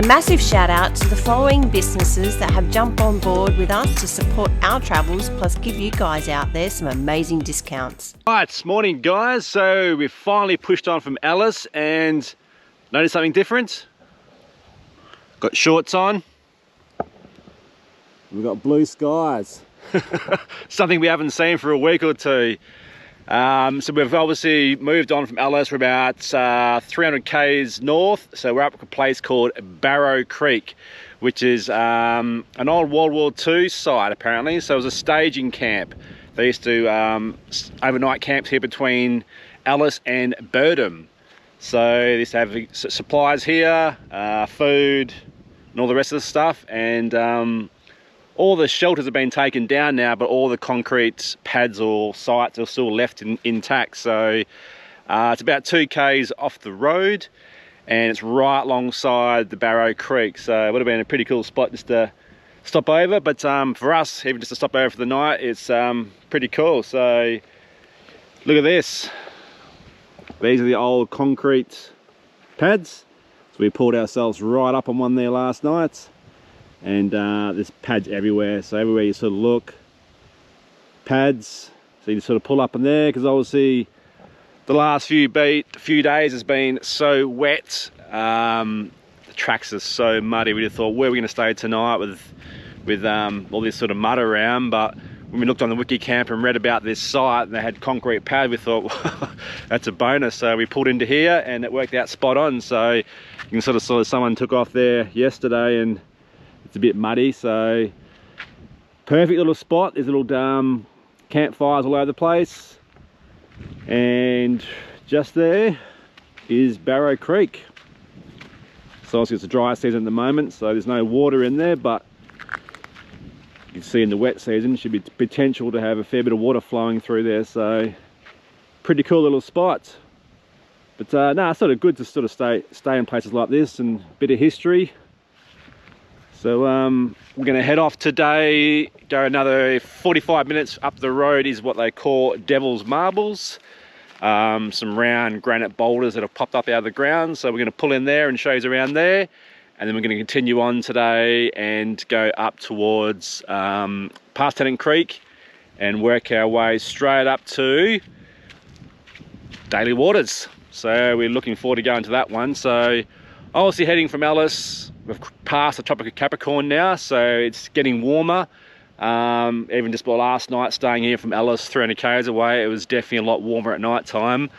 Massive shout out to the following businesses that have jumped on board with us to support our travels, plus give you guys out there some amazing discounts. Right, morning guys. So we've finally pushed on from Alice and noticed something different. Got shorts on. We've got blue skies. Something we haven't seen for a week or two. So we've obviously moved on from Alice. We're about 300 k's north, so we're up at a place called Barrow Creek, which is an old World War II site apparently. So it was a staging camp. They used to overnight camps here between Alice and Barrow. So they used to have supplies here, food and all the rest of the stuff, and all the shelters have been taken down now, but all the concrete pads or sites are still left intact. So it's about 2 k's off the road, and it's right alongside the Barrow Creek. So it would have been a pretty cool spot just to stop over. But for us, even just to stop over for the night, it's pretty cool. So look at this. These are the old concrete pads. So we pulled ourselves right up on one there last night. And there's pads everywhere, so everywhere you sort of look, pads. So you just sort of pull up in there, because obviously the last few days has been so wet. The tracks are so muddy. We just thought, where are we going to stay tonight with all this sort of mud around? But when we looked on the wiki camp and read about this site and they had concrete pad, we thought, well, that's a bonus. So we pulled into here and it worked out spot on. So you can sort of saw someone took off there yesterday and it's a bit muddy, so perfect little spot. There's little campfires all over the place, and just there is Barrow Creek. So obviously it's a dry season at the moment, so there's no water in there, but you can see in the wet season should be potential to have a fair bit of water flowing through there. So pretty cool little spot. But no, it's sort of good to sort of stay in places like this and a bit of history. So we're going to head off today, go another 45 minutes up the road is what they call Devil's Marbles. Some round granite boulders that have popped up out of the ground. So we're going to pull in there and show you around there. And then we're going to continue on today and go up towards past Tennant Creek and work our way straight up to Daly Waters. So we're looking forward to going to that one. So obviously heading from Alice, we've passed the Tropic of Capricorn now, so it's getting warmer. Even just last night, staying here from Alice, 300 k's away, it was definitely a lot warmer at night time.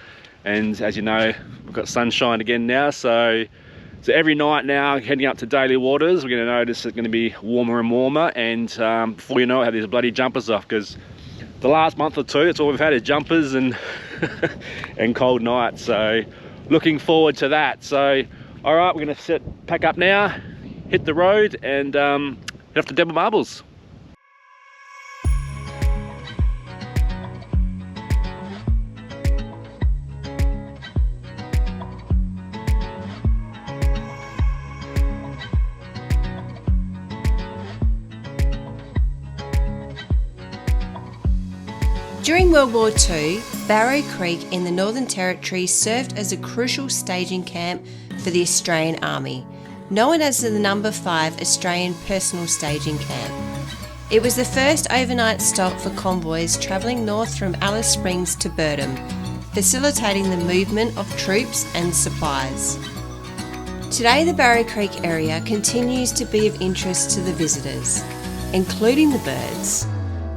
And as you know, we've got sunshine again now, so every night now, heading up to Daly Waters, we're going to notice it's going to be warmer and warmer. And before you know it, have these bloody jumpers off, because the last month or two, that's all we've had is jumpers and and cold nights. So looking forward to that. So all right, we're going to pack up now, hit the road, and head off to Devil Marbles. During World War II, Barrow Creek in the Northern Territory served as a crucial staging camp for the Australian Army, known as the No. 5 Australian Personal Staging Camp. It was the first overnight stop for convoys travelling north from Alice Springs to Barrow, facilitating the movement of troops and supplies. Today the Barrow Creek area continues to be of interest to the visitors. including the birds,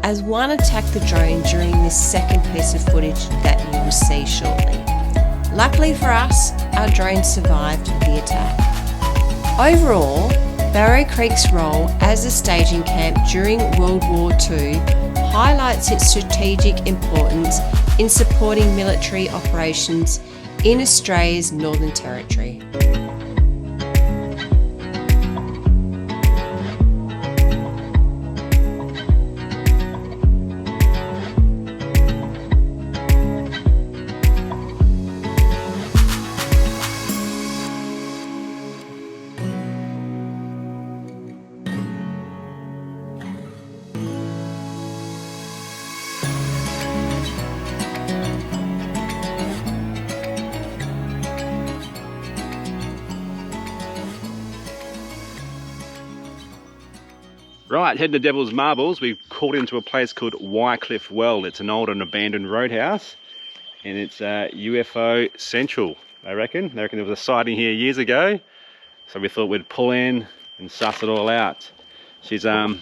as one attacked the drone during this second piece of footage that you will see shortly. Luckily for us, our drone survived the attack. Overall, Barrow Creek's role as a staging camp during World War II highlights its strategic importance in supporting military operations in Australia's Northern Territory. Right, heading to Devil's Marbles, we've called into a place called Wycliffe Well. It's an old and abandoned roadhouse, and it's UFO Central, I reckon. They reckon there was a sighting here years ago, so we thought we'd pull in and suss it all out. She's seen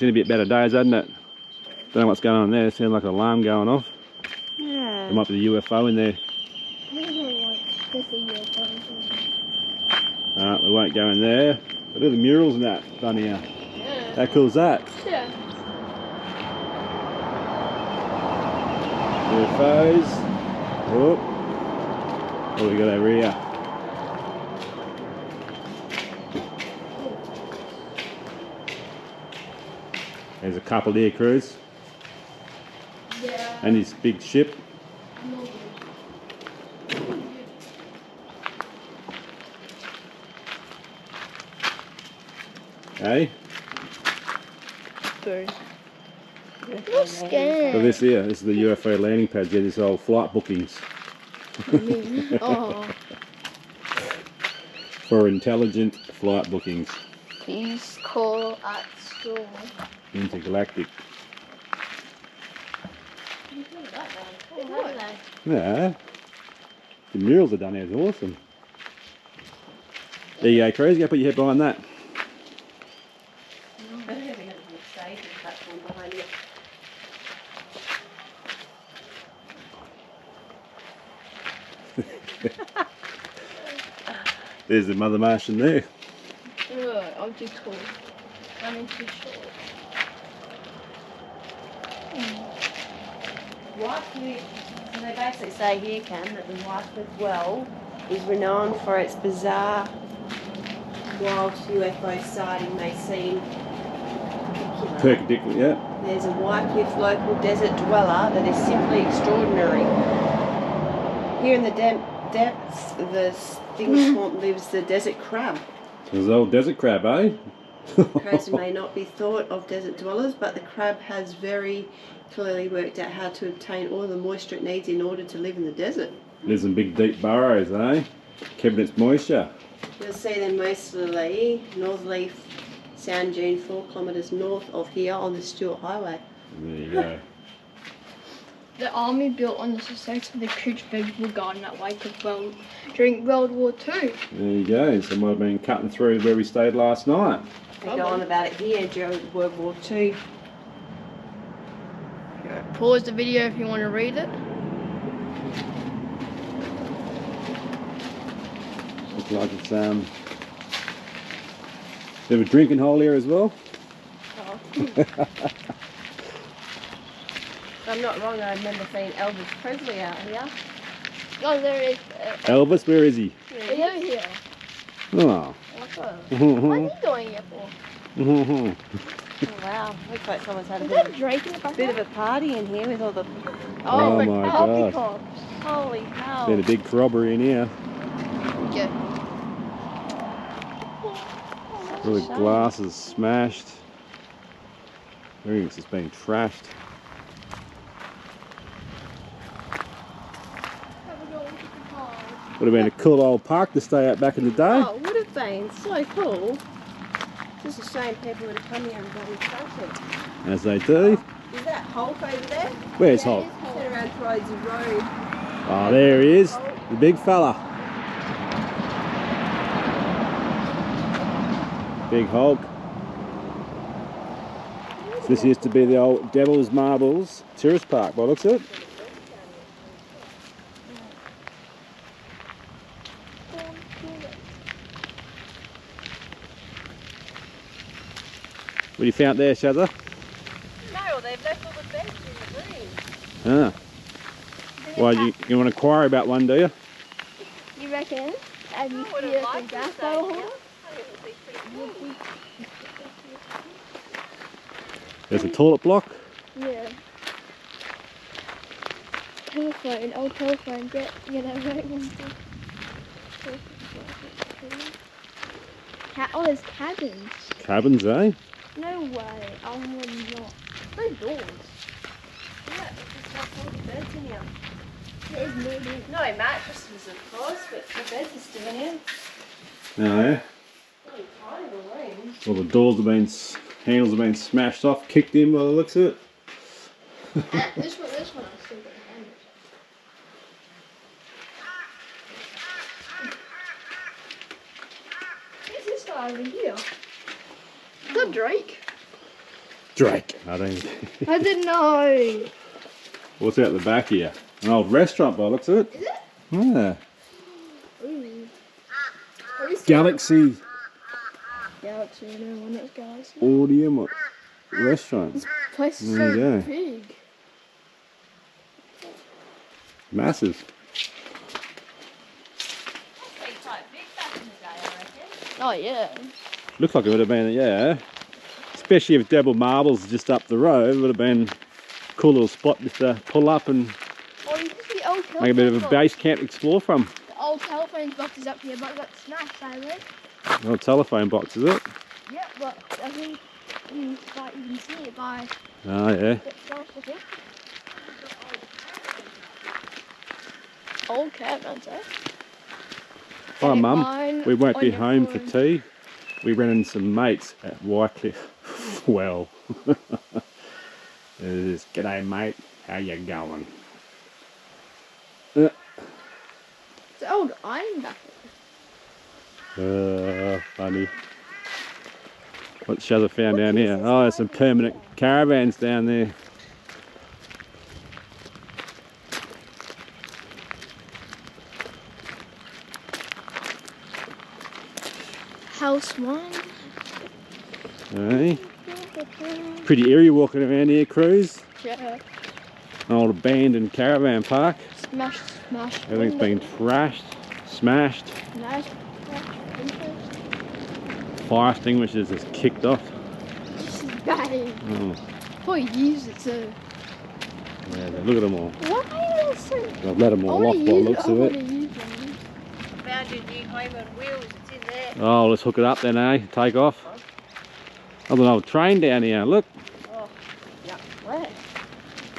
a bit better days, hasn't it? Don't know what's going on there. It sounds like an alarm going off. Yeah. There might be the UFO in there. Alright, we won't go in there. But look at the murals and that done here. Yeah. How cool is that? Yeah. UFOs. Oh, what we got over here? There's a couple here, Cruz. Yeah. And this big ship. Hey? You're scared. So this here, this is the UFO landing pads here, this old flight bookings. Oh. For intelligent flight bookings. Please call at store. Intergalactic. Oh, Yeah. The murals are done here, it's awesome. There you go, Crazy, go put your head behind that. There's the Mother Martian there. I'm too tall. I'm too short. Wycliffe, so they basically say here, Cam, that the Wycliffe Well is renowned for its bizarre wild UFO sighting they see Perpendicular, yeah. There's a Wycliffe local desert dweller that is simply extraordinary. Here in the depths of the thing swamp lives the desert crab. There's the old desert crab, eh? Crabs may not be thought of desert dwellers, but the crab has very clearly worked out how to obtain all the moisture it needs in order to live in the desert. Lives in big deep burrows, eh? Keeping its moisture. You'll see them mostly northerly sand dune 4 kilometres north of here on the Stuart Highway. There you go. The army built on the success of the Cooch Vegetable Garden at Wycliffe Well during World War II. There you go. So might have been cutting through where we stayed last night. They go on about it here during World War II. Pause the video if you want to read it. Looks like it's they have a drinking hole here as well. Oh. If I'm not wrong, I remember seeing Elvis Presley out here. Oh, there it is. Elvis, where is he? He's over here. Oh. What's he going here for? Oh, wow, looks like someone's had a Is that Drake in the bit background? of a party in here with all the... Oh the my coffee God. cups. Holy hell. Been a big corroboree in here. Yeah. All the glass is smashed. Everything's just been trashed. Would have been a cool old park to stay at back in the day. Oh, it would have been so cool. Just a shame people would have come here and bloody crushed it. As they do. Is that Hulk over there? Where's Hulk? Turn around towards the road. Oh, there he is. The big fella. Big Hulk. This used to be the old Devil's Marbles tourist park, by the looks of it. What you found there, Shazza? No, they've left all the bench in the green. Ah. Well, you want to inquire about one, do you? You reckon? Have you would seen have a liked to gas say, bottle yeah. holder? I think it would be pretty cool. There's a toilet block. Yeah. Telephone, old telephone, right one. Oh, there's cabins. Cabins, eh? No way. I would not. No doors. Yeah, it's just all the beds in here. There's no doors. No mattresses, of course, but the beds are still in here. Oh, yeah. Really tiny little rooms. Well, the doors have been, handles have been smashed off, kicked in by the looks of it. This one I still got handles. Who's this guy over here? Is that Drake? Drake. I don't think. I didn't know. What's out the back here? An old restaurant by the looks of it. Is it? Yeah. Ooh. Galaxy Galaxy, I know one of those guys. Audium restaurant. This place is There so you go. big. Massive. Must be quite big back in the day, I reckon. Oh yeah. Looks like it would have been, yeah. Especially if Devil Marbles is just up the road, it would have been a cool little spot just to pull up and Oh, you can see the old telephone make a bit of a box. base camp to explore from. The old telephone box is up here, but it got smashed, sadly. Old telephone box, is it? Yeah, but I think you can see it by Oh, yeah. it smashed, I think. Old cabins, eh? Hi, Okay, Mum. mine We won't on be your home for phone. tea. We ran into some mates at Wycliffe Well. It is. G'day, mate. How you going? It's an old iron bucket. Funny. What's Shazza found down here? Oh, there's some permanent caravans down there. House one. Hey. Pretty eerie walking around here, Cruise. Yeah. An old abandoned caravan park. Smash. Everything's been trashed, smashed. Nice. Fire extinguishers just kicked off. This is bad. Oh, Probably use it too. yeah, look at them all. Why are they so... I've let them all off by the looks of it. Found your new home on wheels, it's in there. Oh, let's hook it up then, eh? Take off. There's an old train down here, look. Oh, yeah. Where?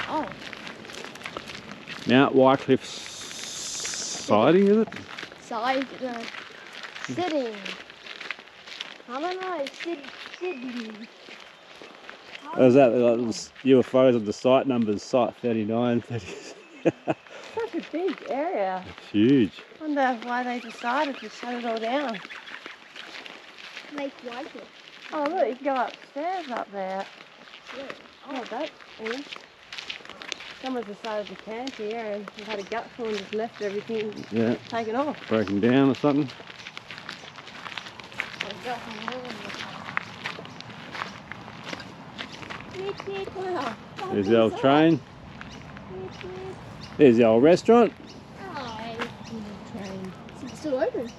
Oh. Mount Wycliffe sighting, is it? Side, sitting. I don't know, sitting. Or is that like those UFOs of the site numbers, site 39, 30? Such a big area. It's huge. Wonder why they decided to shut it all down. Make white. Oh look, you can go upstairs up there. Oh, that's in. Someone's decided to camp here and they've had a gutful and just left everything Yeah, taken off. broken down or something. Wow. There's the old train. There's the old restaurant. It's still open.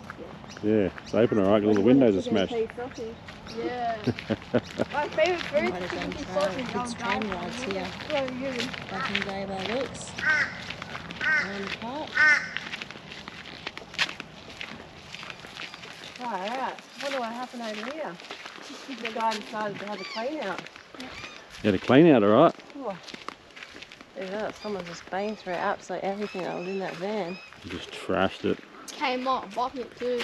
Yeah, it's open alright, all the windows are smashed. Yeah. My favourite food Might have done is kids' train rides here. So good. Back in the day by looks. Around the park. Right, alright. Wonder what happened over here. The guy decided to have a clean out. You had a clean out alright. Oh. Look at that, someone's just banged through absolutely everything that was in that van. Just trashed it. Kmart bucket too.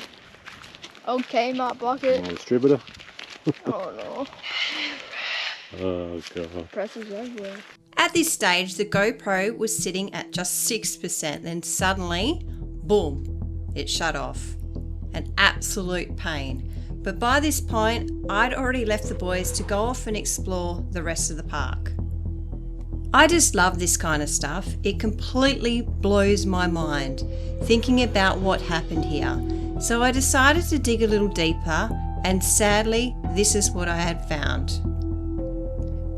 Old Kmart bucket. Old distributor. Oh no. Oh god. Presses everywhere. At this stage, the GoPro was sitting at just 6%, then suddenly, boom, it shut off. An absolute pain. but by this point, I'd already left the boys to go off and explore the rest of the park. I just love this kind of stuff. It completely blows my mind thinking about what happened here. So I decided to dig a little deeper, and sadly, this is what I had found.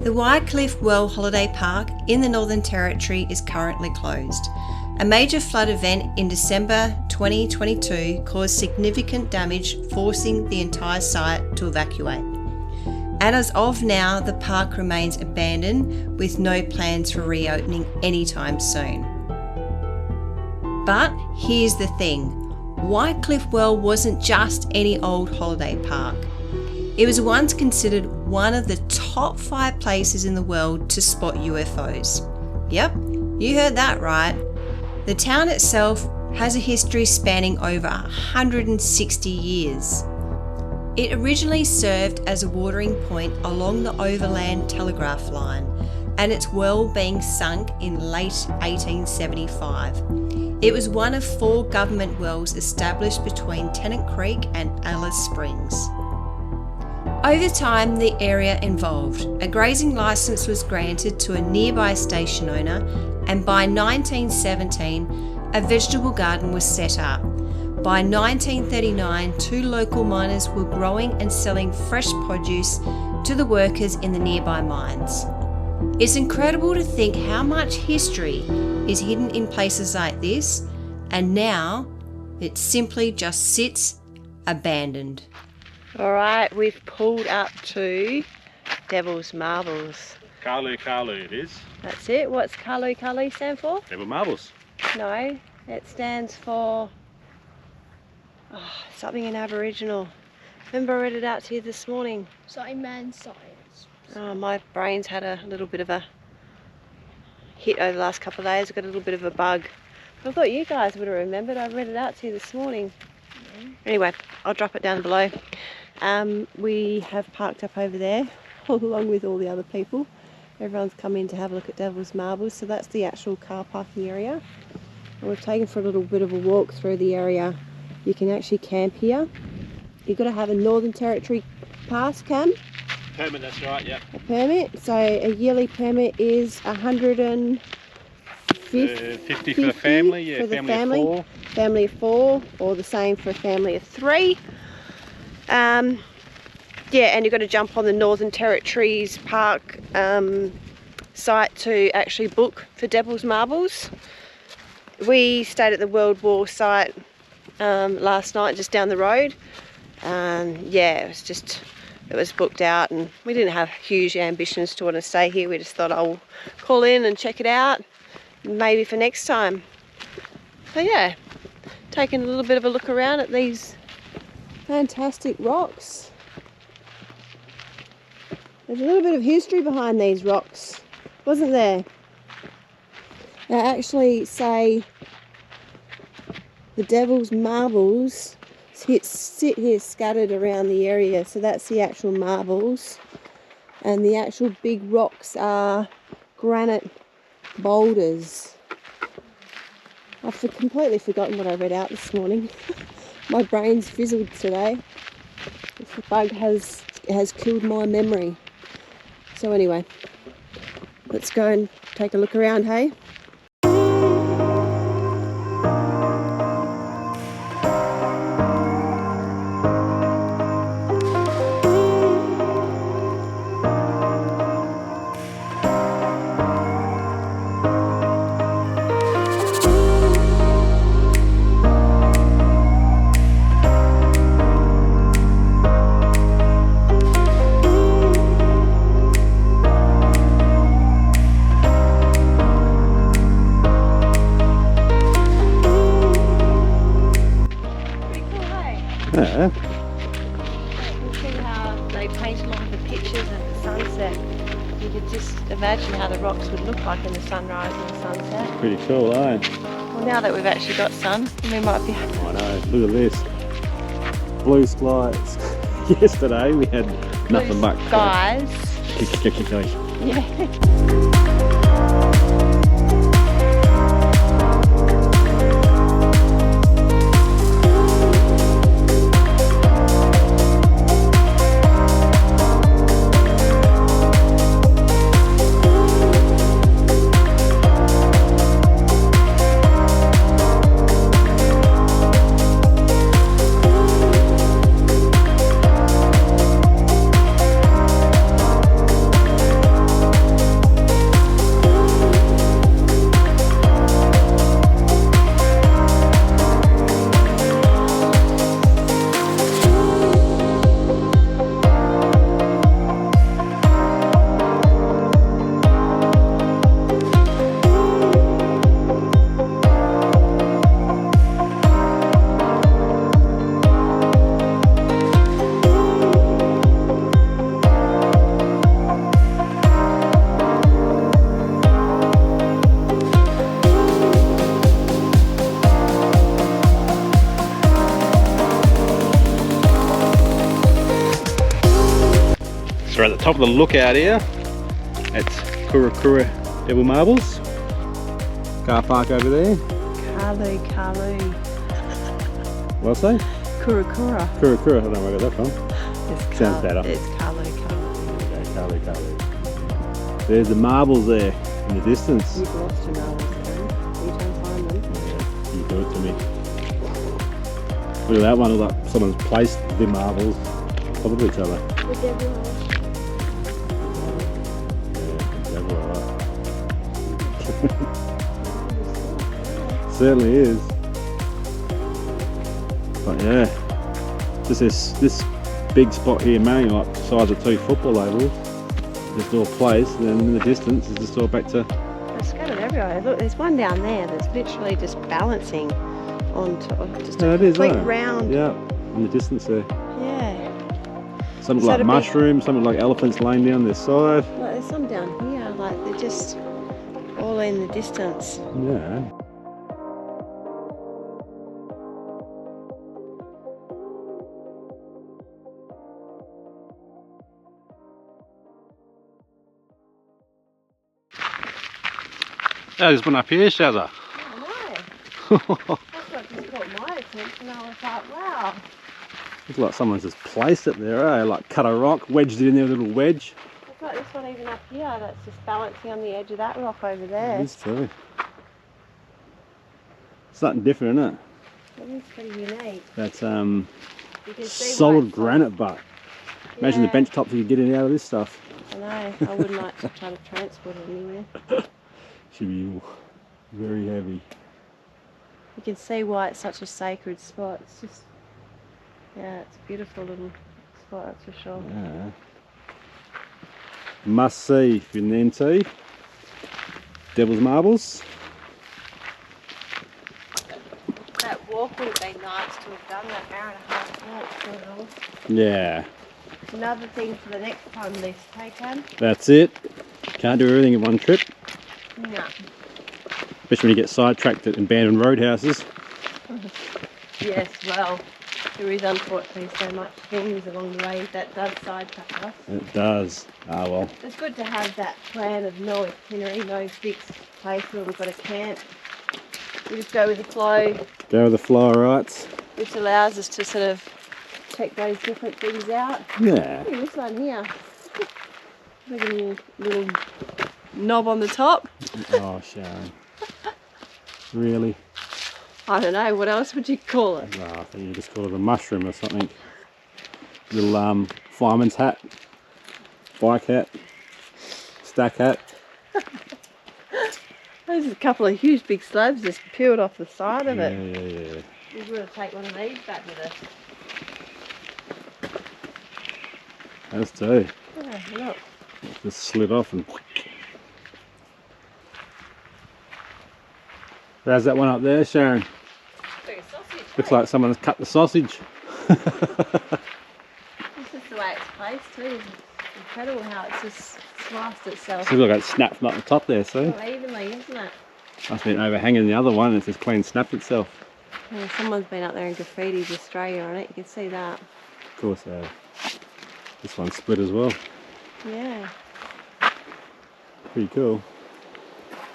The Wycliffe Well Holiday Park in the Northern Territory is currently closed. A major flood event in December 2022 caused significant damage, forcing the entire site to evacuate. And as of now, the park remains abandoned with no plans for reopening anytime soon. But here's the thing, Wycliffe Well wasn't just any old holiday park. It was once considered one of the top 5 places in the world to spot UFOs. Yep, you heard that right. The town itself has a history spanning over 160 years. It originally served as a watering point along the overland telegraph line, and its well being sunk in late 1875. It was one of 4 government wells established between Tennant Creek and Alice Springs. Over time, the area evolved. A grazing licence was granted to a nearby station owner, and by 1917, a vegetable garden was set up. By 1939, 2 local miners were growing and selling fresh produce to the workers in the nearby mines. It's incredible to think how much history is hidden in places like this, and now it simply just sits abandoned. Alright, we've pulled up to Devil's Marbles. Kalu Kalu it is. That's it. What's Kalu Kalu stand for? Devil Marbles. No, it stands for something in Aboriginal. Remember I read it out to you this morning. Sighting man science. Oh, my brain's had a little bit of a hit over the last couple of days. I've got a little bit of a bug. I thought you guys would have remembered. I read it out to you this morning. Yeah. Anyway, I'll drop it down below. We have parked up over there along with all the other people. Everyone's come in to have a look at Devil's Marbles. So that's the actual car parking area. And we've taken for a little bit of a walk through the area. You can actually camp here. You've got to have a Northern Territory pass, Cam. Permit, that's right, yeah. A permit. So a yearly permit is 150 for the family, yeah, for the family of 4. Family of 4, or the same for a family of 3. Yeah, and you've got to jump on the Northern Territories Park site to actually book for Devil's Marbles. We stayed at the World War site last night, just down the road. Yeah, it was booked out, and we didn't have huge ambitions to want to stay here. We just thought I'll call in and check it out, maybe for next time. So yeah, taking a little bit of a look around at these fantastic rocks. There's a little bit of history behind these rocks, wasn't there? They actually say the Devil's Marbles sit here scattered around the area, so that's the actual marbles, and the actual big rocks are granite boulders. I've completely forgotten what I read out this morning. My brain's fizzled today. This bug has killed my memory. So anyway, let's go and take a look around, hey? Yeah. You can see how they paint a lot of the pictures at the sunset. You could just imagine how the rocks would look like in the sunrise and the sunset. Pretty cool, eh? Well, now that we've actually got sun, we might be... I know, look at this. Blue skies. Yesterday we had nothing but skies. Yeah. at the top of the lookout here. It's Kura Devil Marbles. Car park over there. Kalu Kalu. What'd I say? Kura. I don't know where I got that from. Sounds better. It's Kalu Kalu. Okay, Kalu. There's the marbles there in the distance. You've lost your marbles there. You don't find them. Yeah, you do it to me. Look at that one, look like someone's placed the marbles on top of each other. The devil. Certainly is. But yeah, just this big spot here, mainly like the size of 2 football ovals, just all placed, and then in the distance is just all back to. They're scattered everywhere. Look, there's one down there that's literally just balancing on top of just a complete round. Yeah, in the distance there. Yeah. Some look like mushrooms, some look like elephants laying down their side. Like there's some down here, like they're just all in the distance. Yeah. Oh, there's one up here, Shazza. I know. That's what just caught my attention. I was like, wow. Looks like someone's just placed it there, eh? Like cut a rock, wedged it in there with a little wedge. Looks like this one even up here that's just balancing on the edge of that rock over there. It is too. Something different, isn't it? It is pretty unique. That's You can see solid granite butt. Imagine the bench tops you could get in out of this stuff. I know. I wouldn't like to try to transport it anywhere. Should be very heavy. You can see why it's such a sacred spot. It's just, yeah, it's a beautiful little spot, that's for sure. Yeah. Must see if you're in the NT. Devil's Marbles. That walk would have been nice to have done, that hour and a half walk. Yeah. Another thing for the next time list, hey Cam? That's it. Can't do everything in one trip. No. Especially when you get sidetracked at abandoned roadhouses. Yes, well, there is unfortunately so much things along the way that does sidetrack us. It does. Ah well. It's good to have that plan of no itinerary, no fixed place where we've got to camp. We just go with the flow. Go with the flow, right? Which allows us to sort of check those different things out. Yeah. Look at this one here. Look at a little knob on the top. Oh, Sharon. Really? I don't know, what else would you call it? No, I think you just call it a mushroom or something. Little fireman's hat, bike hat, stack hat. There's a couple of huge big slabs just peeled off the side of it. Yeah. We've got to take one of these back with us. That's too. Yeah, look. Just slid off and. How's that one up there, Sharon? Like a sausage. Looks like someone's cut the sausage. This is the way it's placed too. It's incredible how it's just sliced itself. See, look, it snapped from up the top there, see? Well, evenly, isn't it? Must have been overhanging the other one and it's just clean snapped itself. Yeah, someone's been up there and graffitied Australia on it, you can see that. Of course, this one's split as well. Yeah. Pretty cool.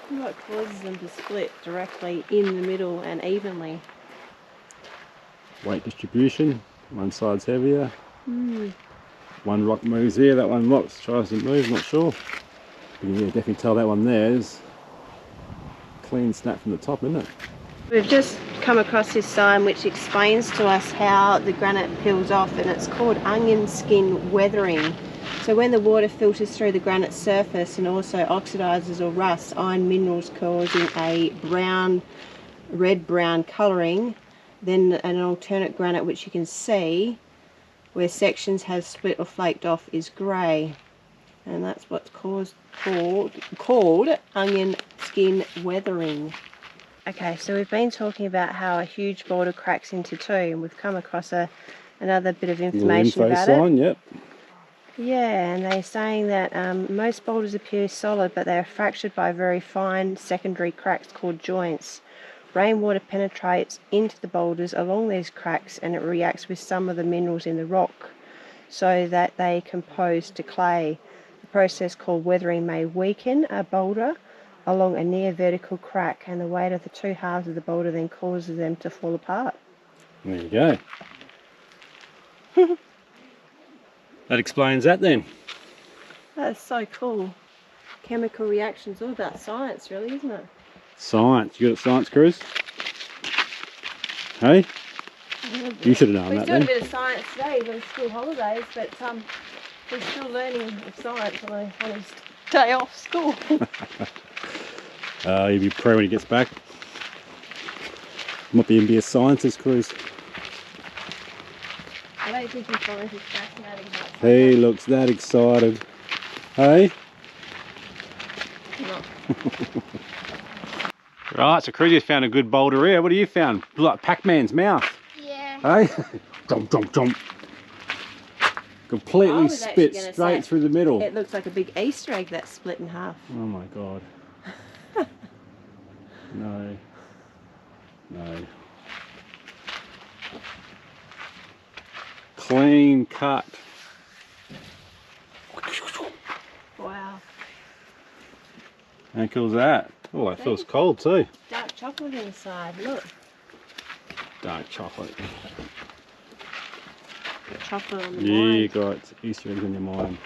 What causes them to split directly in the middle and evenly? Weight distribution, one side's heavier. Mm. One rock moves here, that one tries to move, not sure. You can definitely tell that one there is clean snap from the top, isn't it? We've just come across this sign which explains to us how the granite peels off, and it's called onion skin weathering. So when the water filters through the granite surface and also oxidizes or rusts iron minerals causing a red-brown colouring, then an alternate granite which you can see where sections have split or flaked off is grey. And that's what's called onion skin weathering. Okay, so we've been talking about how a huge boulder cracks into two, and we've come across another bit of information about it. Yep. Yeah, and they're saying that most boulders appear solid, but they are fractured by very fine secondary cracks called joints. Rainwater penetrates into the boulders along these cracks, and it reacts with some of the minerals in the rock. so that they compose to clay. The process called weathering may weaken a boulder along a near vertical crack, and the weight of the two halves of the boulder then causes them to fall apart. There you go. That explains that then. That's so cool. Chemical reactions, all about science really, isn't it? Science. You got a science cruise? Hey? You should have known that then. We're doing a bit of science today on school holidays, but we're still learning science on his day off school. He'll be pro when he gets back. Might even be a scientist cruise. I don't think he finds it fascinating. He looks that excited. Hey? No. Right, so Cruzy found a good boulder here. What have you found? Like Pac-Man's mouth. Yeah. Hey? Jump, jump, jump. Completely was actually spit gonna straight say, through the middle. It looks like a big Easter egg that's split in half. Oh my god. No. No. Clean cut. Wow. How cool is that? Oh, it feels cold too. Dark chocolate inside, look. Dark chocolate. Chocolate on the Yeah, you mind. got Easter eggs in your mind.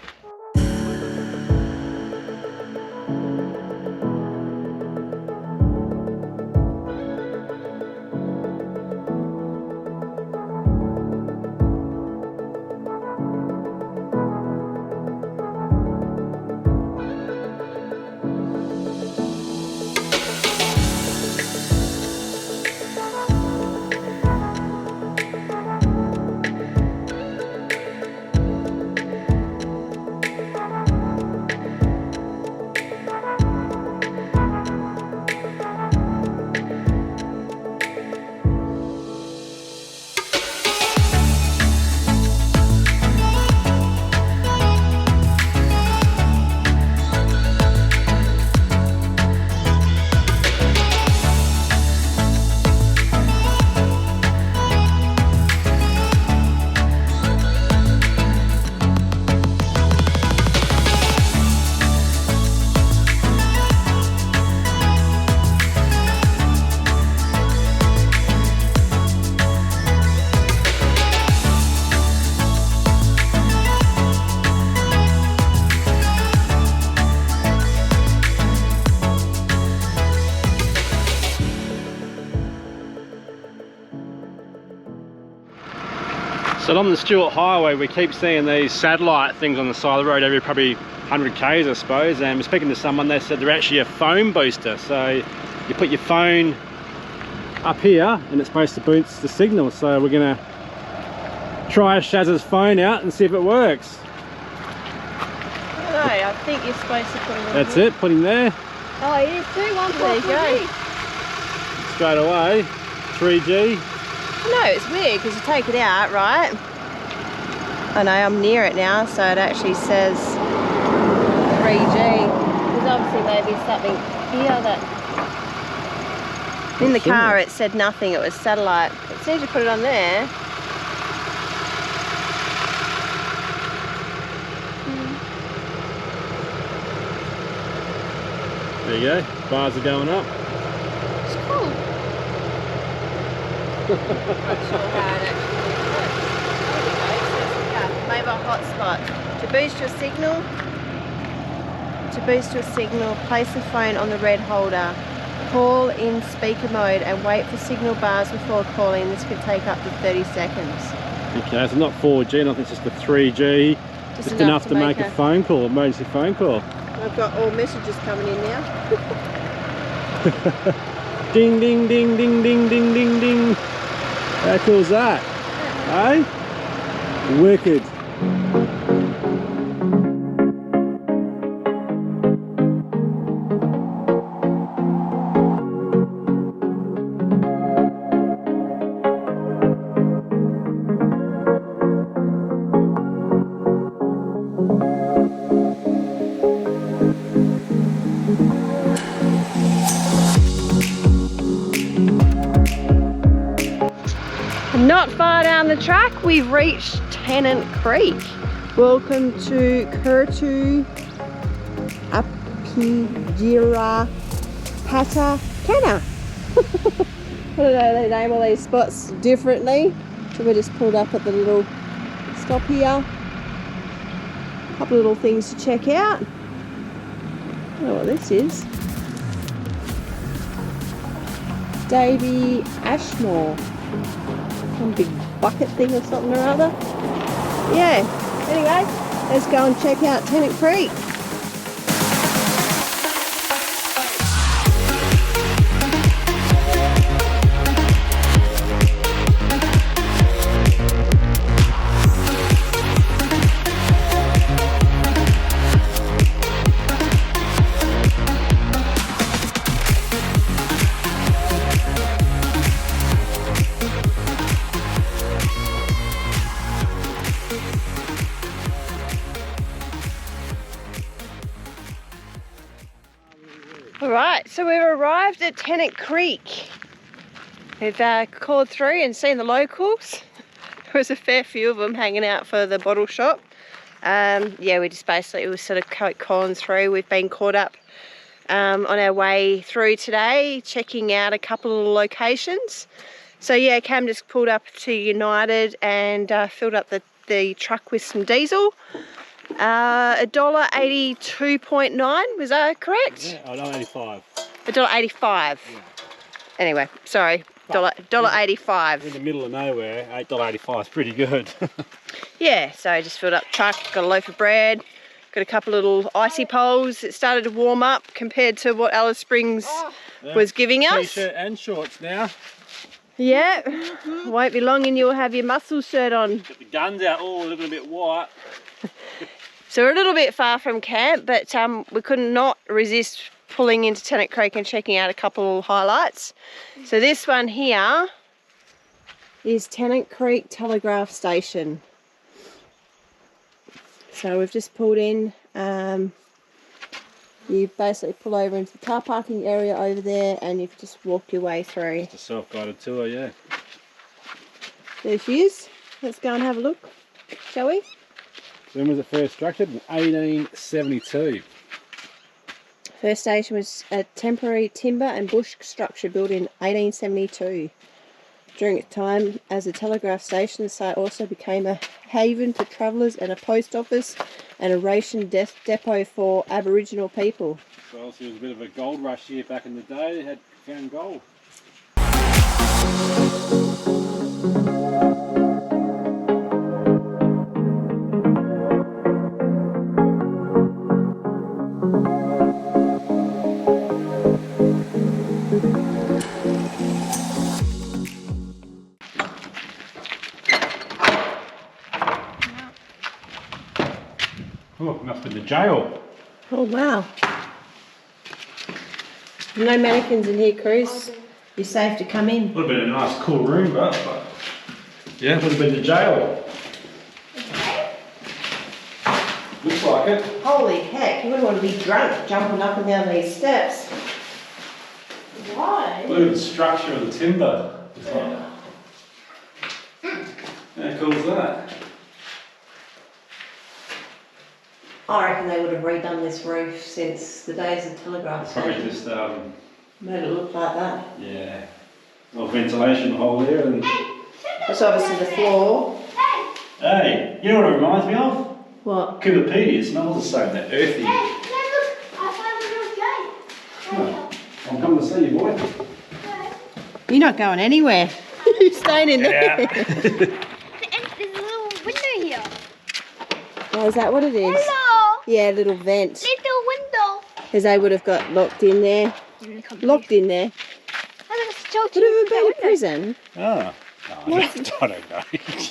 So on the Stuart Highway, we keep seeing these satellite things on the side of the road every probably 100 k's I suppose, and speaking to someone, they said they're actually a phone booster. So you put your phone up here and it's supposed to boost the signal. So we're gonna try Shaz's phone out and see if it works. No, I think you're supposed to put him on. That's it, put him there. Oh, it is too. There you go. Straight away, 3G. No, it's weird because you take it out, right? I know, I'm near it now, so it actually says 3G. There's obviously maybe something here that... In the car it said nothing, it was satellite. As soon as you put it on there... There you go, bars are going up. It's cool. Not sure how it actually works. Mobile hotspot. To boost your signal, place the phone on the red holder. Call in speaker mode and wait for signal bars before calling. This could take up to 30 seconds. Okay, so not 4G, not it's just a 3G. Just enough to make a phone call, emergency phone call. I've got all messages coming in now. Ding, ding, ding, ding, ding, ding, ding, ding. How cool is that? Eh? Wicked. Not far down the track, we've reached Tennant Creek. Welcome to Kurtu Apijira Pata Kana. I don't know, they name all these spots differently. So we just pulled up at the little stop here. A couple of little things to check out. I don't know what this is. Davy Ashmore. Some big bucket thing or something or other. Yeah, anyway, let's go and check out Tennant Creek. Alright, so we've arrived at Tennant Creek. We've called through and seen the locals. There was a fair few of them hanging out for the bottle shop. Yeah, we just basically was sort of calling through. We've been caught up on our way through today, checking out a couple of locations. So yeah, Cam just pulled up to United and filled up the truck with some diesel. $1.82.9, was that correct? Yeah, $1.85. $1.85. Yeah. Anyway, sorry, $1.85. In the middle of nowhere, $8.85 is pretty good. Yeah, so I just filled up the truck, got a loaf of bread, got a couple of little icy poles. It started to warm up compared to what Alice Springs was giving us. T-shirt and shorts now. Yeah, won't be long and you'll have your muscle shirt on. Got the guns out, all looking a bit white. So we're a little bit far from camp, but we could not resist pulling into Tennant Creek and checking out a couple of highlights. So this one here is Tennant Creek Telegraph Station. So we've just pulled in. You basically pull over into the car parking area over there and you've just walked your way through. It's a self-guided tour, yeah. There she is. Let's go and have a look, shall we? When was it first structured? In 1872. First station was a temporary timber and bush structure built in 1872. During its time as a telegraph station, the site also became a haven for travellers and a post office and a ration depot for Aboriginal people. So obviously it was a bit of a gold rush here back in the day. They had found gold. Oh, must be the jail. Oh wow. No mannequins in here, Cruz. You're safe to come in. Would have been a nice cool room, but yeah, would have been the jail. Looks like it. Holy heck, you wouldn't want to be drunk jumping up and down these steps. Why? Look at the structure of the timber. It's like, how cool is that? I reckon they would have redone this roof since the days of telegraph Probably station. just Made it look like that. yeah, well, ventilation hole there. And That's obviously the floor. hey, you know what it reminds me of? What? Kubapedia. It smells the same. That earthy. Hey, look, I found a little gate. I'm coming to see you, boy. You're not going anywhere. You're staying in there. Yeah. There's a little window here. Oh, is that what it is? Hello. Yeah, a little vent. Little window. Because they would have got locked in there. Locked in there. Would it have been a prison? Oh, no, I don't know.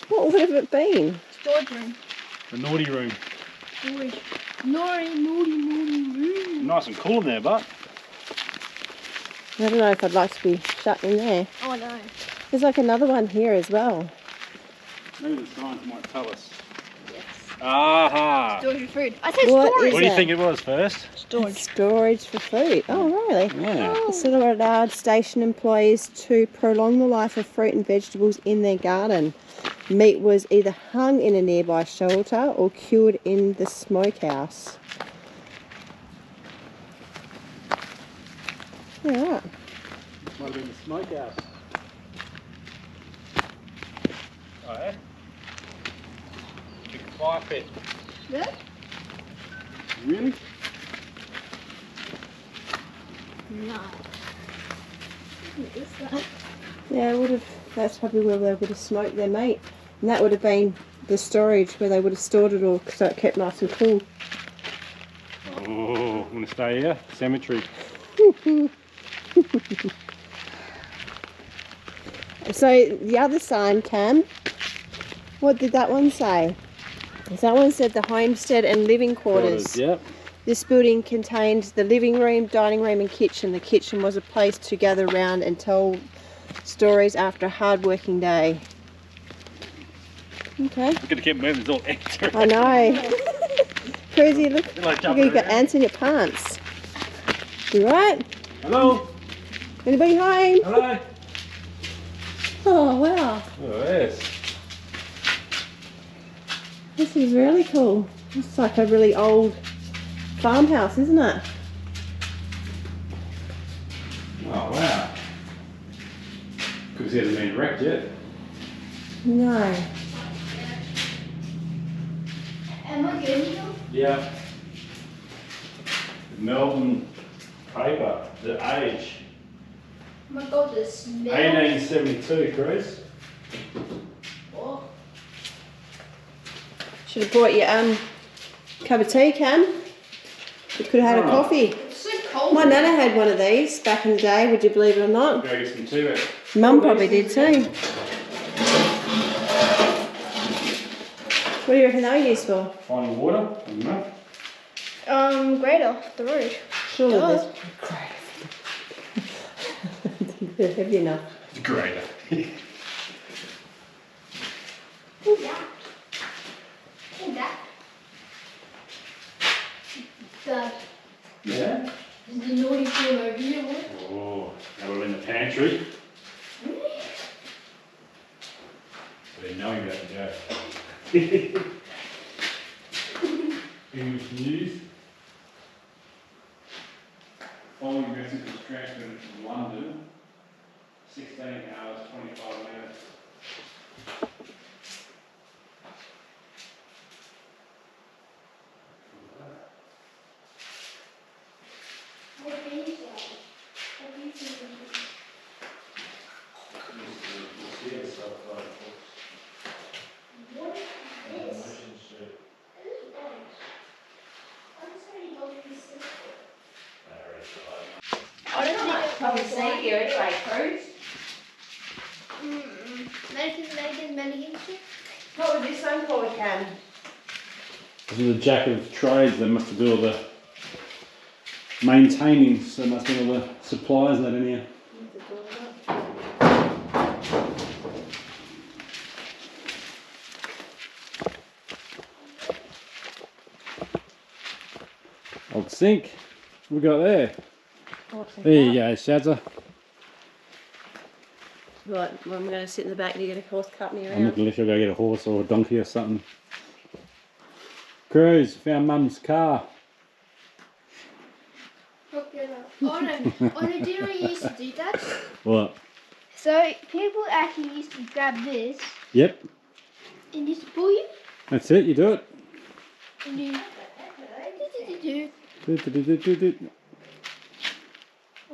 What would have it been? Storage room. The naughty room. Storage. Naughty room. Nice and cool in there, but. I don't know if I'd like to be shut in there. Oh no. There's like another one here as well. Maybe the signs might tell us. Aha! Storage of food. I said What storage. is What do you that? think it was first? Storage. Storage for food. Oh, really? Yeah. This sort of allowed station employees to prolong the life of fruit and vegetables in their garden. Meat was either hung in a nearby shelter or cured in the smokehouse. Yeah, right. Might have been the smokehouse. Oh, yeah? Big fire pit. Yeah? Really? No. What is that? Yeah, it would have. That's probably where they would have smoked their meat, and that would have been the storage where they would have stored it all, so it kept nice and cool. Oh, I'm gonna stay here. Cemetery. So the other sign, Cam, what did that one say? That one said the homestead and living quarters. Yep. This building contained the living room, dining room and kitchen. The kitchen was a place to gather around and tell stories after a hard working day. Okay. We're gonna keep moving. It's all extra. I know. Cruzy, look. Like Look, you got ants in your pants. You right? Hello. Anybody home? Hello. Oh wow. Oh yes. This is really cool. It's like a really old farmhouse, isn't it? Oh wow. Because he hasn't been wrecked yet. No. Am I getting you? Yeah. Melbourne paper, the age. Oh my god, the smell. 1872, Chris. Oh. Should have brought you cup of tea, Cam. You could have had a coffee. It's so cold. My nana had one of these back in the day, would you believe it or not? Go get some tea, mate. Mum probably did too. What do you reckon they were used for? Finding water? I don't know. Great off the road. Surely Duh. there's... They're heavy enough. Greater. Who's that? Who's that? Dad, Yeah? is the naughty fool over here? What? Oh, now we're in the pantry. Really? We're knowing about to go. English news. Following message was transmitted from London. 16 hours, 25 minutes. What is that? What is it? What is this? This is orange. I'm sorry, don't be sister. I don't think it's Probably see you anyway, Cruz. Mannequin. What was this one called, Cam? This is a jack of trades. They must have do all the maintaining, so there must be all the supplies and that in here. Old sink. What we got there? There you go, Shazza. Right, well, I'm going to sit in the back and you get a horse cut me I'm around. looking if you'll go get a horse or a donkey or something. Cruz, found Mum's car. Oh no, didn't we used to do that? What? So people actually used to grab this Yep, and used to pull you that's it, you do it. and you like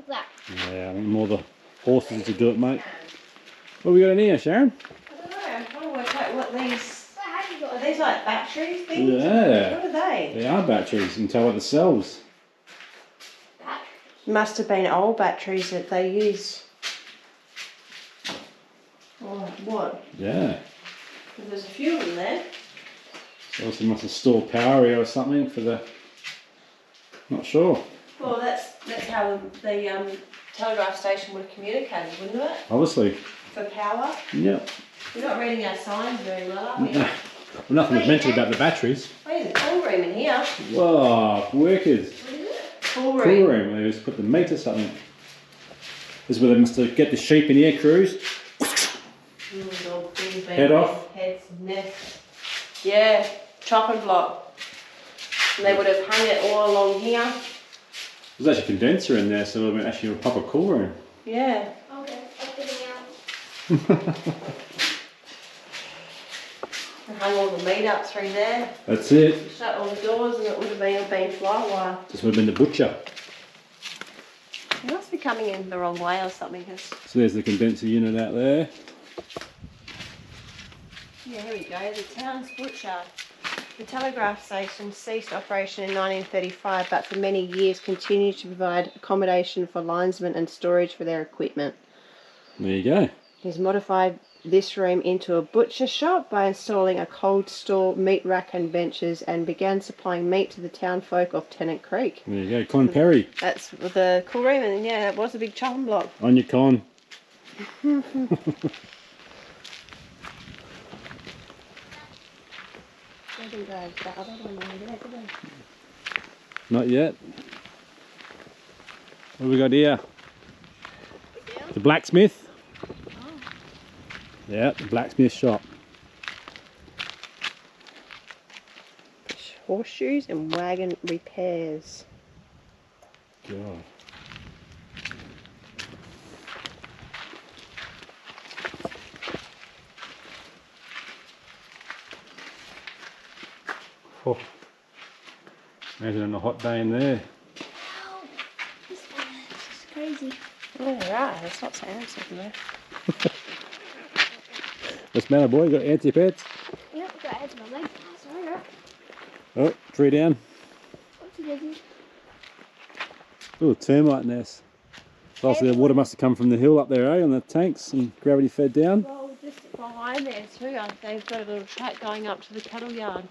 that. Yeah, I think more the horses to do it, mate. What have we got in here, Sharon? I don't know, I'm trying to work out what these... So how do you got Are these like battery things? Yeah. What are they? They are batteries, you can tell by the cells. that? Must have been old batteries that they used. Or what? Yeah. 'Cause there's a few of them there. So obviously must have stored power here or something for the... Not sure. Well, that's how the telegraph station would have communicated, wouldn't it? Obviously. For power. Yep. We're not reading our signs very well, are we? Well, nothing was mentioned about the batteries. Oh, there's a cool room in here. Whoa, workers. What is it? Cool Cool room. room, they just put the meat or something. This is where they must get the sheep in here, Cruz. Little Head off? Heads, nests. Yeah, chopping block. And they would have hung it all along here. There's actually a condenser in there, so it'll be actually a proper cool room. Yeah. Okay, I'll get it out. And hung all the meat up through there. That's it. Shut all the doors and it would have been fly wire. This would have been the butcher. You must be coming in the wrong way or something. Cause... So there's the condenser unit out there. Yeah, here we go, the town's butcher. The telegraph station ceased operation in 1935, but for many years continued to provide accommodation for linesmen and storage for their equipment. There you go. He's modified this room into a butcher shop by installing a cold store, meat rack and benches, and began supplying meat to the town folk of Tennant Creek. There you go, Con Perry. That's the cool room, and yeah, it was a big chopping block. On your con. Not yet. What have we got here? The blacksmith. Yeah, the blacksmith shop. Horseshoes and wagon repairs. God. Oh. Imagine on a hot day in there. Wow, this is crazy. Oh, right, that's not saying something there. What's the matter, boy? You got anti pants? Yep, I've got heads on my leg. Sorry, right? Oh, tree down. Oopsie-daisy. Oh, termite nest. So obviously the water must have come from the hill up there, eh? On the tanks and gravity fed down. Well, just behind there too, they've got a little track going up to the cattle yard.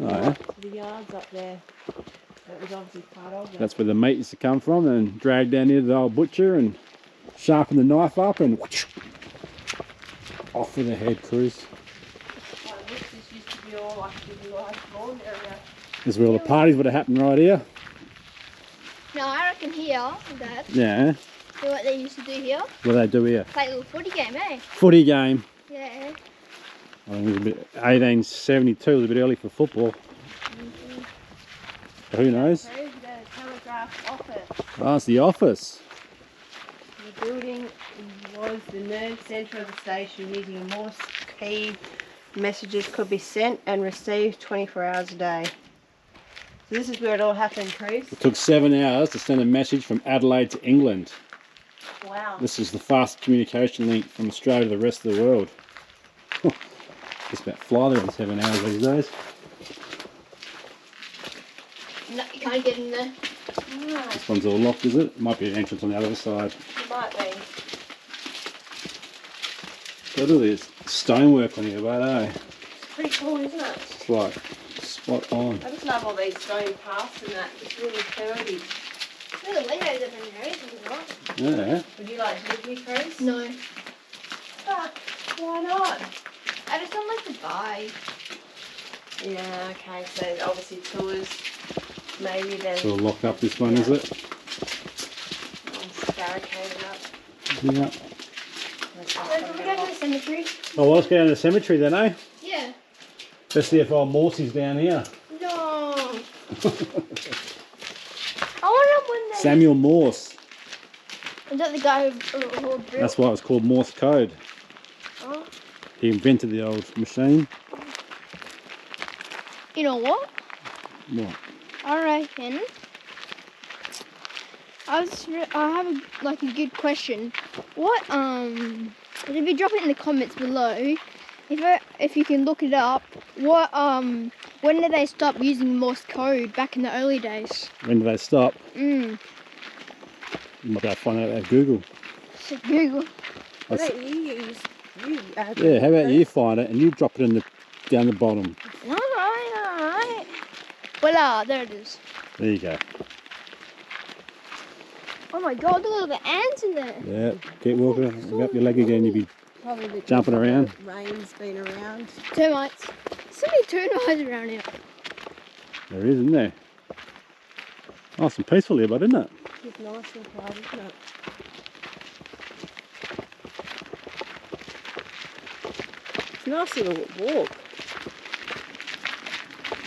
Oh, yeah. To the yards up there. That was obviously part of it. That's where the meat used to come from, and dragged down here to the old butcher and sharpen the knife up and whoosh, off with the head cruise. This used to be all like a large lawn area. This is where all the parties would have happened right here. No, I reckon here, Dad, Yeah. do what they used to do here. What do they do here? Play a little footy game, eh? Footy game. Yeah. I think it was a bit 1872 was a bit early for football. Who knows? There's the telegraph office. Oh, it's the office. The building was the nerve centre of the station. Using a Morse key, messages could be sent and received 24 hours a day. So this is where it all happened, Chris. It took 7 hours to send a message from Adelaide to England. Wow. This is the fast communication link from Australia to the rest of the world. Just about fly there in 7 hours these days. No, you can't get in there. No, This one's all locked, is it? Might be an entrance on the other side. it might be. Look at this stonework on here, but eh? It's pretty cool, isn't it? It's like spot on. I just love all these stone paths and that. It's really curvy. There's a windows up in there, isn't there? Yeah. Would you like to live here, Chris? No. Fuck, why not? I just don't like to buy. Yeah, okay, so obviously tours, maybe then. It's all locked up, this one, is it? It's barricaded up. Yeah. Can we go to the cemetery? Oh, well, let's go down to the cemetery then, eh? Yeah. Let's see if old Morsy's down here. No. I wonder when they... Samuel Morse. Is that the guy who built? That's why it was called Morse code. Oh. He invented the old machine. You know what? What? I reckon. I have a good question. What if you drop it in the comments below, if you can look it up, what when did they stop using Morse code back in the early days? When did they stop? You You might be able to find out at Google. So Google. What about you use? Yeah, how about you find it and you drop it in down the bottom. Alright. Voila, there it is. There you go. Oh my god, look at all the ants in there. Yeah, keep walking. Go up your leg again, you'll be jumping around. Rain's been around. Termites. So many termites around here. There is, isn't there? Nice and peaceful here, but isn't it? It's nice and quiet, isn't it? Nice little walk.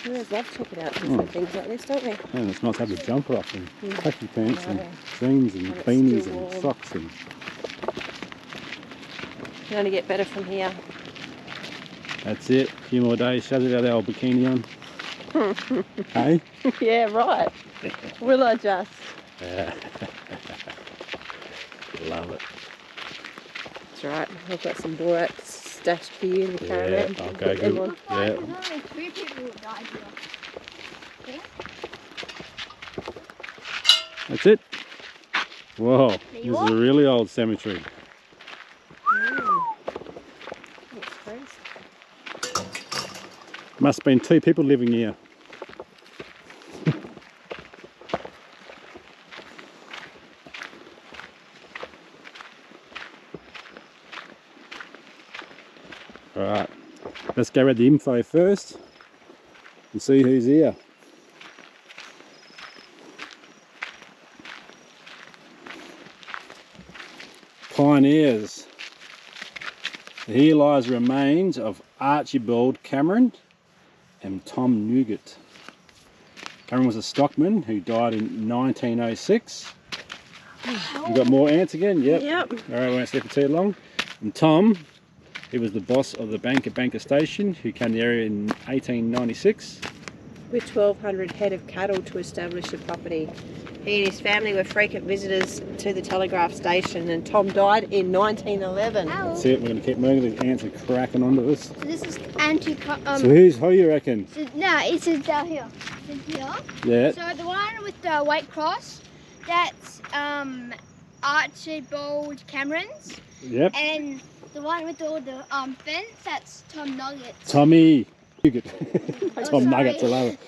We always love checking out different things like this, don't we? And it's nice to have the jumper off and khaki pants and jeans and beanies and socks. And Can only get better from here. that's it. A few more days, shut it out the old bikini on. Hey? Yeah, right. Will I just? Yeah. Love it. That's right. I've got some borax stashed for you in the caravan. Yeah, okay, good. Looks like Yeah. there's only 2 people who died here. That's it. Whoa, There this you is are. a really old cemetery. That's crazy. Must have been 2 people living here. Alright, let's go read the info first and see who's here. Pioneers. Here lies the remains of Archibald Cameron and Tom Nugent. Cameron was a stockman who died in 1906. You got more ants again? Yep. Alright, we won't stay for too long. And Tom, he was the boss of the bank at Banker Station, who came to the area in 1896. With 1,200 head of cattle to establish the property. He and his family were frequent visitors to the telegraph station, and Tom died in 1911. That's it, we're going to keep moving, the ants are cracking onto us. So this is anti. So who you reckon? So, no, it says down here. It says here. Yeah. So the one with the white cross, that's Archibald Cameron's, Yep. and the one with all the fence, that's Tom Nuggets. Tommy Nugent. Oh, Tom Nuggets, I sorry. love it.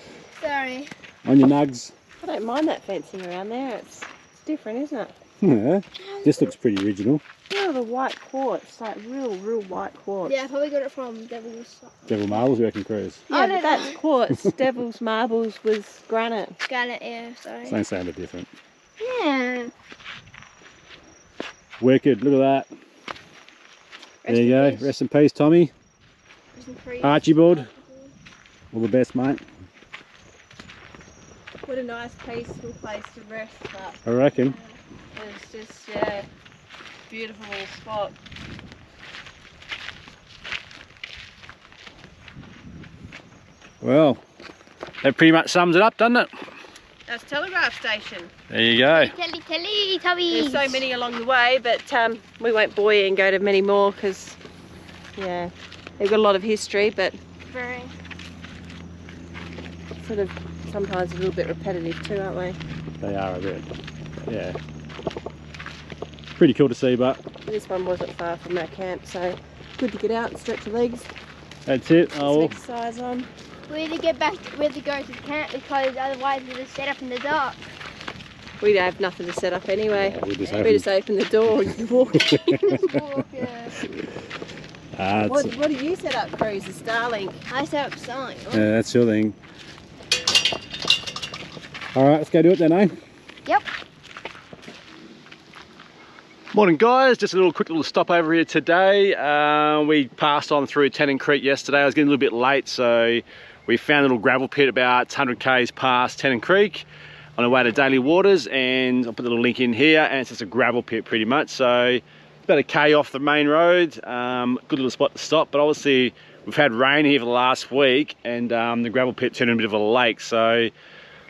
Sorry. On your nugs. I don't mind that fencing around there. It's different, isn't it? Yeah. This looks pretty original. Oh, the white quartz, like real white quartz. Yeah, I probably got it from Devil's Devil Marbles, you reckon, Cruz? Yeah, I but don't that's know. quartz. Devil's marbles was granite. Granite, yeah, sorry. Same sound but different. Yeah. Wicked, look at that. There you go. Rest in peace, Tommy. Archibald. All the best, mate. What a nice, peaceful place to rest up. I reckon. It's just, yeah, beautiful little spot. Well, that pretty much sums it up, doesn't it? That's Telegraph Station. There you go. Telly, Tubby. There's so many along the way, but we won't bore you and go to many more because, yeah, they've got a lot of history, but Very. sort of sometimes a little bit repetitive too, aren't we? They are a bit. Yeah. Pretty cool to see, but This one wasn't far from our camp, so good to get out and stretch your legs, that's it. get some Oh, exercise on. We need to get back, we have to go to the camp because otherwise we're just set up in the dark. We'd have nothing to set up anyway. yeah, we just We opened. just open the door and you walk. Just walk, yeah. What do you set up, Cruz? A Starlink? I set up sign. Yeah, that's your thing. Alright, let's go do it then, eh? Yep. Morning guys, just a quick little stop over here today. We passed on through Tennant Creek yesterday. I was getting a little bit late, so we found a little gravel pit about 100 k's past Tennant Creek on our way to Daily Waters, and I'll put a little link in here, and it's just a gravel pit pretty much. So about a k off the main road. Good little spot to stop, but obviously we've had rain here for the last week, and the gravel pit turned into a bit of a lake. So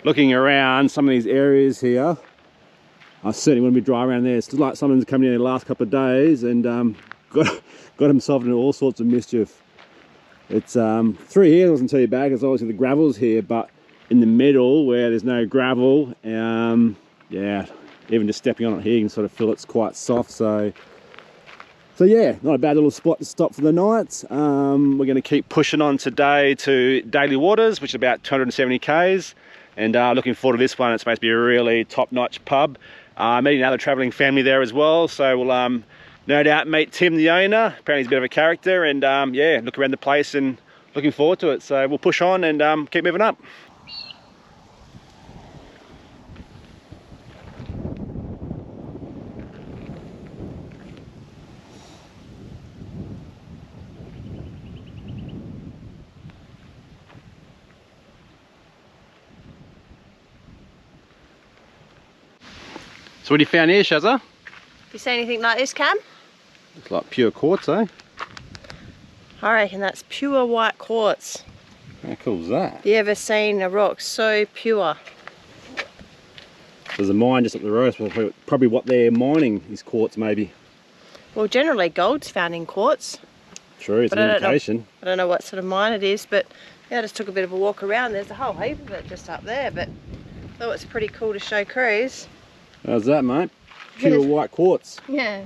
looking around some of these areas here, I certainly wouldn't be driving around there. It's like someone's come in the last couple of days and got himself into all sorts of mischief. It's through here wasn't too bad because obviously the gravel's here, but in the middle where there's no gravel, yeah, even just stepping on it here you can sort of feel it's quite soft. So yeah, not a bad little spot to stop for the night. We're going to keep pushing on today to Daily Waters, which is about 270 k's, and looking forward to this one. It's supposed to be a really top-notch pub. Meeting another travelling family there as well, so we'll no doubt meet Tim, the owner. Apparently he's a bit of a character, and yeah, look around the place and looking forward to it. So we'll push on and keep moving up. So what have you found here, Shazza? You see anything like this, Cam? Looks like pure quartz, eh? I reckon that's pure white quartz. How cool is that? Have you ever seen a rock so pure? There's a mine just up the road, so probably what they're mining is quartz maybe. Well, generally gold's found in quartz. True, it's But an indication. I don't know what sort of mine it is, but yeah, I just took a bit of a walk around. There's a whole heap of it just up there, but I thought it's pretty cool to show crews. How's that, mate? Pure white quartz. Yeah.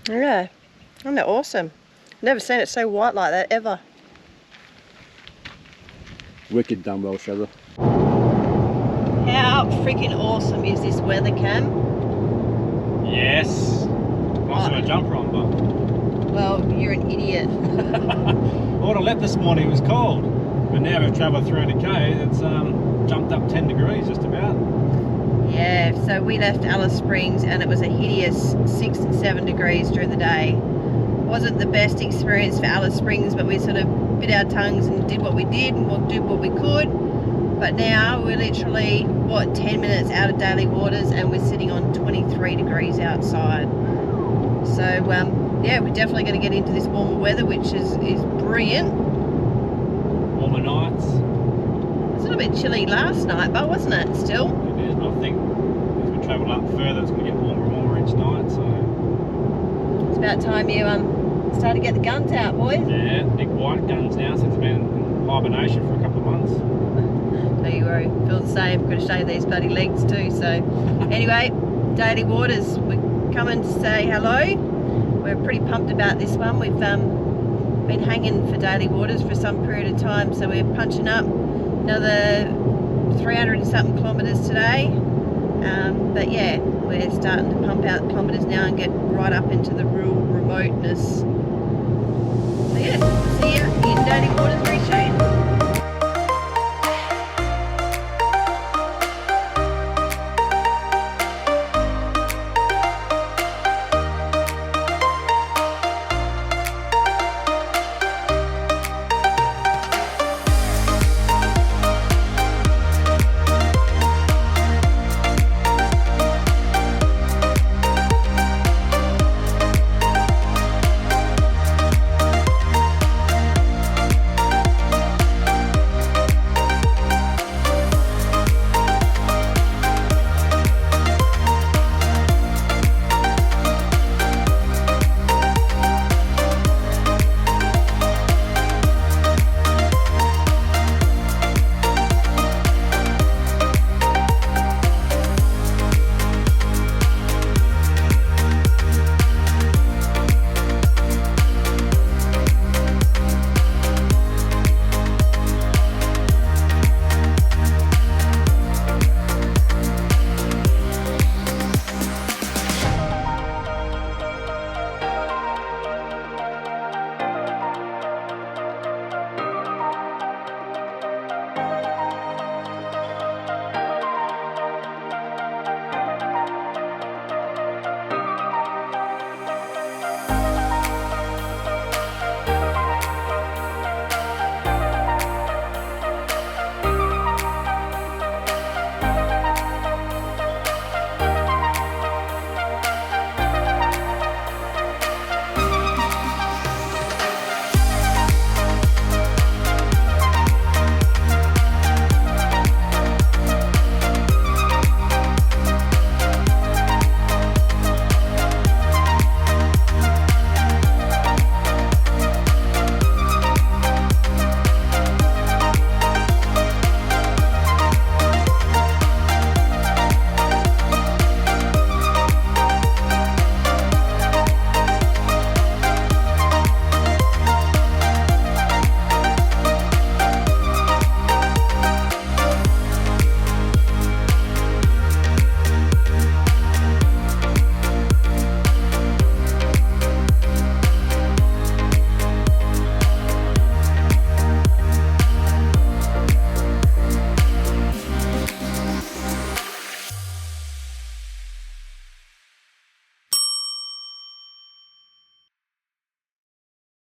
Yeah, isn't that awesome? Never seen it so white like that ever. Wicked done well, Shazza. How freaking awesome is this weather, Cam? Yes. Nice got a jumper on, but Well, you're an idiot. I would have left this morning, it was cold. But now we've travelled 300k, it's jumped up 10 degrees just about. Yeah, so we left Alice Springs and it was a hideous 6 and 7 degrees during the day. Wasn't the best experience for Alice Springs, but we sort of bit our tongues and did what we did and we'll do what we could. But now we're literally, what, 10 minutes out of Daily Waters and we're sitting on 23 degrees outside. So, yeah, we're definitely going to get into this warmer weather, which is brilliant. Warmer nights. It was a little bit chilly last night, but wasn't it still? It is, but I think as we travel up further, it's going to get warmer and warmer each night, so... It's about time you start to get the guns out, boys. Yeah, big white guns now, since it's been in hibernation for a couple of months. Don't you worry, feel the same. Got to show you these bloody legs too. So, anyway, Daily Waters, we're coming to say hello. We're pretty pumped about this one. We've been hanging for Daily Waters for some period of time, so we're punching up another 300 and something kilometres today. But yeah, we're starting to pump out kilometres now and get right up into the real remoteness. So yeah, see you in Daily Waters.